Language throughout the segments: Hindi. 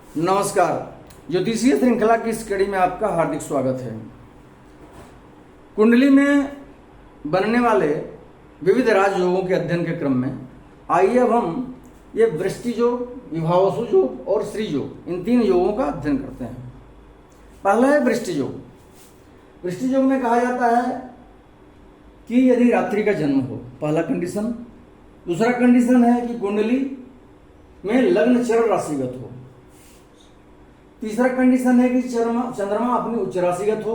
नमस्कार। ज्योतिषीय श्रृंखला की इस कड़ी में आपका हार्दिक स्वागत है। कुंडली में बनने वाले विविध राजयोगों के अध्ययन के क्रम में आइए अब हम ये वृष्टि योग, विभावसु योग और श्री योग, इन तीन योगों का अध्ययन करते हैं। पहला है वृष्टि योग। वृष्टि योग में कहा जाता है कि यदि रात्रि का जन्म हो, पहला कंडीशन। दूसरा कंडीशन है कि कुंडली में लग्न चर राशिगत हो। तीसरा कंडीशन है कि चंद्रमा अपनी उच्च राशिगत हो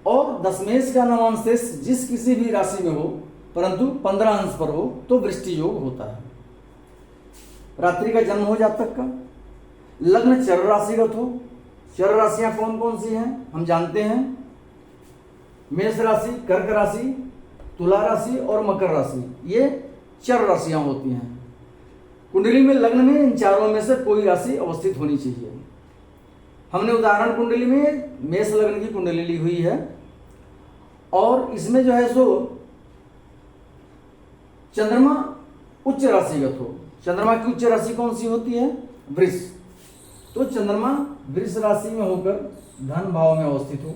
और दशमेश का नवांश जिस किसी भी राशि में हो परंतु 15 अंश पर हो तो वृष्टि योग होता है। रात्रि का जन्म हो जातक का, लग्न चर राशिगत हो। चर राशियां कौन कौन सी हैं हम जानते हैं। मेष राशि, कर्क राशि, तुला राशि और मकर राशि, ये चर राशियां होती हैं। कुंडली में लग्न में इन चारों में से कोई राशि अवस्थित होनी चाहिए। हमने उदाहरण कुंडली में मेष लग्न की कुंडली ली हुई है और इसमें जो है सो चंद्रमा उच्च राशिगत हो। चंद्रमा की उच्च राशि कौन सी होती है? वृष। तो चंद्रमा वृष राशि में होकर धन भाव में अवस्थित हो।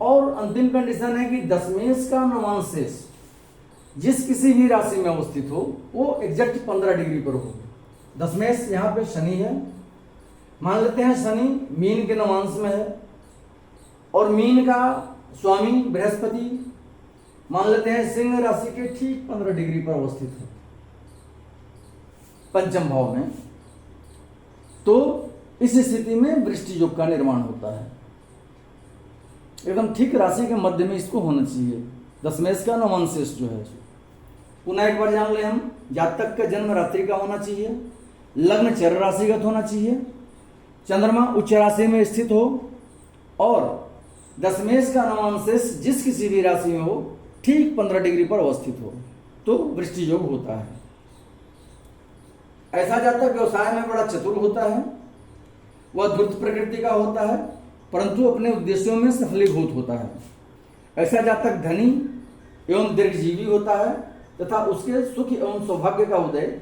और अंतिम कंडीशन है कि दशमेश का नवांश शेष जिस किसी भी राशि में अवस्थित हो वो एग्जैक्ट 15 डिग्री पर हो। दशमेश यहाँ पे शनि है, मान लेते हैं शनि मीन के नवांश में है और मीन का स्वामी बृहस्पति मान लेते हैं सिंह राशि के ठीक 15 डिग्री पर अवस्थित है पंचम भाव में। तो इस स्थिति में वृष्टि योग का निर्माण होता है। एकदम ठीक राशि के मध्य में इसको होना चाहिए, दशमेश का नवांश जो है। पुनः एक बार जान ले हम, जातक का जन्म रात्रि का होना चाहिए, लग्न चर राशिगत होना चाहिए, चंद्रमा उच्च राशि में स्थित हो और दशमेश का नवांश जिस किसी भी राशि में हो ठीक 15 डिग्री पर अवस्थित हो तो वृष्टि योग होता है। ऐसा जातक व्यवसाय में बड़ा चतुर होता है, वह धूर्त प्रकृति का होता है परंतु अपने उद्देश्यों में सफलीभूत होता है। ऐसा जातक धनी एवं दीर्घजीवी होता है तथा उसके सुख एवं सौभाग्य का उदय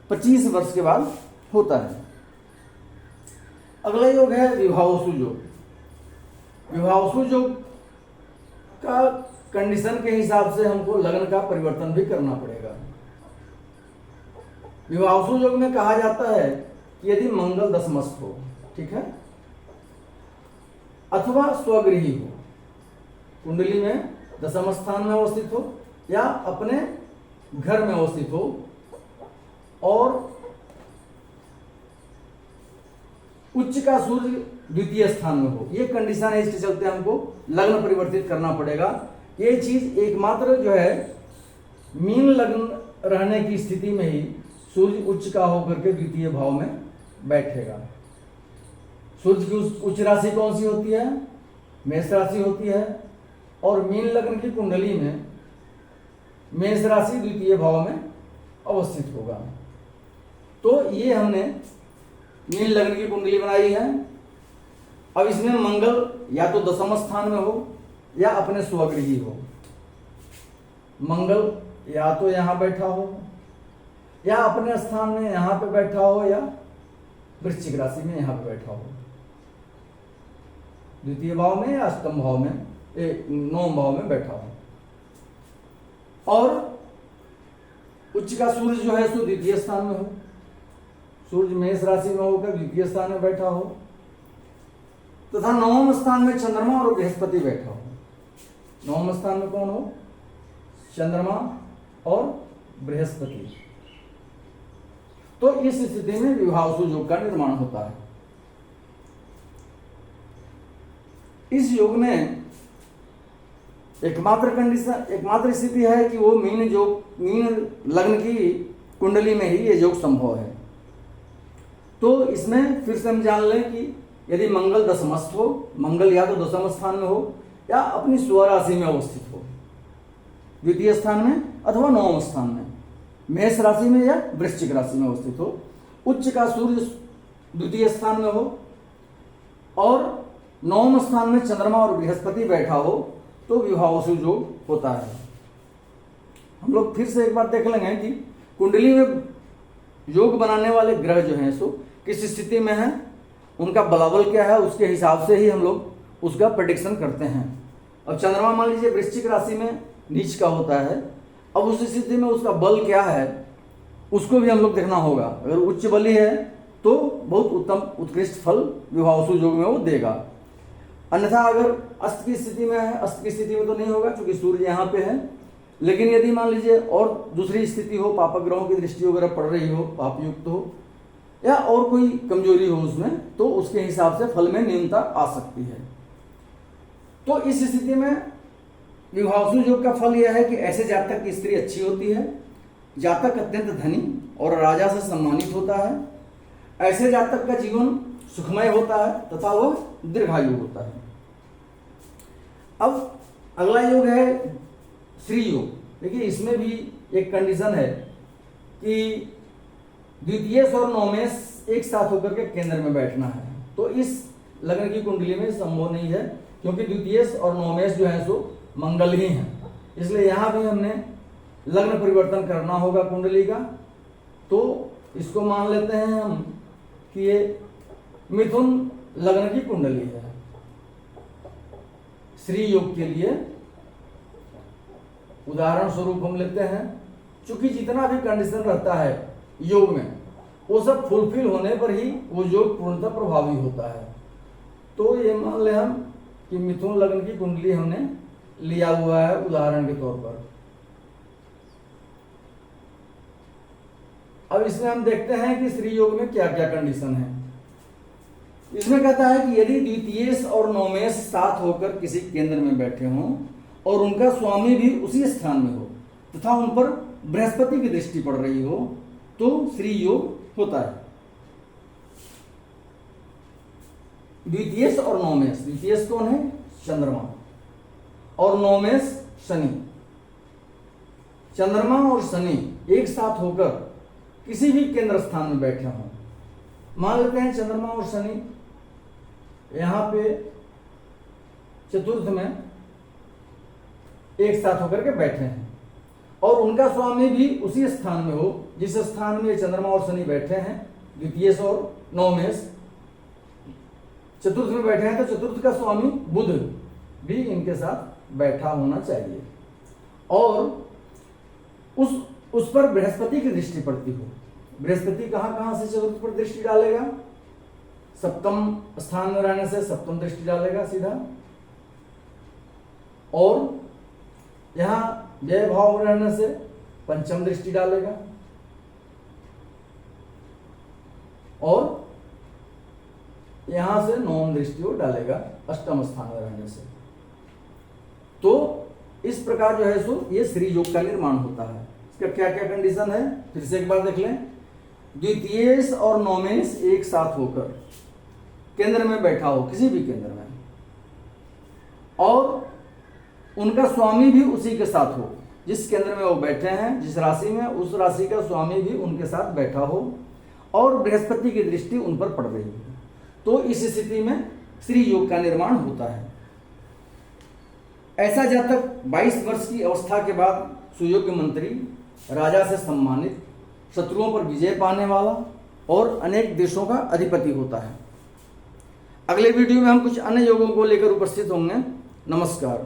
25 वर्ष के बाद होता है। अगला योग है विभावसु योग। विभावसु योग का कंडीशन के हिसाब से हमको लग्न का परिवर्तन भी करना पड़ेगा। विभावसु योग में कहा जाता है कि यदि मंगल दशमस्थ हो, ठीक है, अथवा स्वगृही हो, कुंडली में दशम स्थान में अवस्थित हो या अपने घर में अवस्थित हो और उच्च का सूर्य द्वितीय स्थान में हो, ये कंडीशन है। इसके चलते हमको लग्न परिवर्तित करना पड़ेगा। ये चीज एकमात्र जो है मीन लग्न रहने की स्थिति में ही सूर्य उच्च का होकर के द्वितीय भाव में बैठेगा। सूर्य की उच्च राशि कौन सी होती है? मेष राशि होती है और मीन लग्न की कुंडली में मेष राशि द्वितीय भाव में अवस्थित होगा। तो ये हमने मीन लग्न की कुंडली बनाई है। अब इसमें मंगल या तो दशम स्थान में हो या अपने स्वगृही हो। मंगल या तो यहां बैठा हो या अपने स्थान में यहां पे बैठा हो या वृश्चिक राशि में यहां पे बैठा हो, द्वितीय भाव में या अष्टम भाव में, नवम भाव में बैठा हो। और उच्च का सूर्य जो है सो द्वितीय स्थान में हो, सूर्य मेष राशि में होकर द्वितीय स्थान में बैठा हो तथा नवम स्थान में चंद्रमा और बृहस्पति बैठा हो। नवम स्थान में कौन हो? चंद्रमा और बृहस्पति। तो इस स्थिति में विभावसु योग का निर्माण होता है। इस योग में एकमात्र स्थिति है कि वो मीन लग्न की कुंडली में ही ये योग संभव है। तो इसमें फिर से हम जान लें कि यदि मंगल दशमस्थ हो, मंगल या तो दशम स्थान में हो या अपनी स्वराशि में अवस्थित हो, द्वितीय स्थान में अथवा नवम स्थान में, मेष राशि में या वृश्चिक राशि में अवस्थित हो, उच्च का सूर्य द्वितीय स्थान में हो और नवम स्थान में चंद्रमा और बृहस्पति बैठा हो तो विभावसु योग होता है। हम लोग फिर से एक बार देख लेंगे कि कुंडली में योग बनाने वाले ग्रह जो हैं सो किस स्थिति में है, उनका बलाबल क्या है, उसके हिसाब से ही हम लोग उसका प्रेडिक्शन करते हैं। अब चंद्रमा मान लीजिए वृश्चिक राशि में नीच का होता है, अब उस स्थिति में उसका बल क्या है उसको भी हम लोग देखना होगा। अगर उच्च बली है तो बहुत उत्तम उत्कृष्ट फल विवाहसु योग में वो देगा। अन्यथा अगर अस्त की स्थिति में है, अस्त की स्थिति में तो नहीं होगा क्योंकि सूर्य यहाँ पे है, लेकिन यदि मान लीजिए और दूसरी स्थिति हो, पाप ग्रहों की दृष्टि वगैरह पड़ रही हो, पापयुक्त हो या और कोई कमजोरी हो उसमें, तो उसके हिसाब से फल में न्यूनता आ सकती है। तो इस स्थिति में विवाहसु योग का फल यह है कि ऐसे जातक की स्त्री अच्छी होती है, जातक अत्यंत धनी और राजा से सम्मानित होता है, ऐसे जातक का जीवन सुखमय होता है तथा वह दीर्घायु होता है। अब अगला योग है श्री योग। देखिए इसमें भी एक कंडीशन है कि द्वितीयेश और नवमेश एक साथ होकर के केंद्र में बैठना है, तो इस लग्न की कुंडली में संभव नहीं है क्योंकि द्वितीयेश और नवमेश जो है सो मंगल ही है, इसलिए यहां भी हमने लग्न परिवर्तन करना होगा कुंडली का। तो इसको मान लेते हैं हम कि ये मिथुन लग्न की कुंडली है। श्री योग के लिए उदाहरण स्वरूप हम लेते हैं, क्योंकि जितना भी कंडीशन रहता है योग में वो सब फुलफिल होने पर ही वो योग पूर्णतः प्रभावी होता है। तो ये मान ले हम कि मिथुन लग्न की कुंडली हमने लिया हुआ है उदाहरण के तौर पर। अब इसमें हम देखते हैं कि श्री योग में क्या क्या कंडीशन है। इसमें कहता है कि यदि द्वितीयेश और नवमेश साथ होकर किसी केंद्र में बैठे हों और उनका स्वामी भी उसी स्थान में हो तथा उन पर बृहस्पति की दृष्टि पड़ रही हो तो श्री योग होता है। द्वितीयेश और नवमेश, द्वितीयेश कौन है? चंद्रमा, और नवमेश शनि। चंद्रमा और शनि एक साथ होकर किसी भी केंद्र स्थान में बैठे हों, मान लेते हैं चंद्रमा और शनि यहां पे चतुर्थ में एक साथ होकर के बैठे हैं और उनका स्वामी भी उसी स्थान में हो जिस स्थान में चंद्रमा और शनि बैठे हैं, द्वितीयेश और नवमेश चतुर्थ में बैठे हैं, तो चतुर्थ का स्वामी बुध भी इनके साथ बैठा होना चाहिए और उस पर बृहस्पति की दृष्टि पड़ती हो। बृहस्पति कहां से चतुर्थ पर दृष्टि डालेगा? सप्तम स्थान में रहने से सप्तम दृष्टि डालेगा सीधा, और यहां व्यय भाव में रहने से पंचम दृष्टि डालेगा, और यहां से नवम दृष्टि वो डालेगा अष्टम स्थान में रहने से। तो इस प्रकार जो है सो ये श्री योग का निर्माण होता है। इसका क्या क्या कंडीशन है फिर से एक बार देख लें। द्वितीयेश और नवमेश एक साथ होकर केंद्र में बैठा हो, किसी भी केंद्र में, और उनका स्वामी भी उसी के साथ हो, जिस केंद्र में वो बैठे हैं, जिस राशि में, उस राशि का स्वामी भी उनके साथ बैठा हो और बृहस्पति की दृष्टि उन पर पड़ रही है, तो इस स्थिति में श्री योग का निर्माण होता है। ऐसा जातक 22 वर्ष की अवस्था के बाद सुयोग्य मंत्री, राजा से सम्मानित, शत्रुओं पर विजय पाने वाला और अनेक देशों का अधिपति होता है। अगले वीडियो में हम कुछ अन्य योगों को लेकर उपस्थित होंगे। नमस्कार।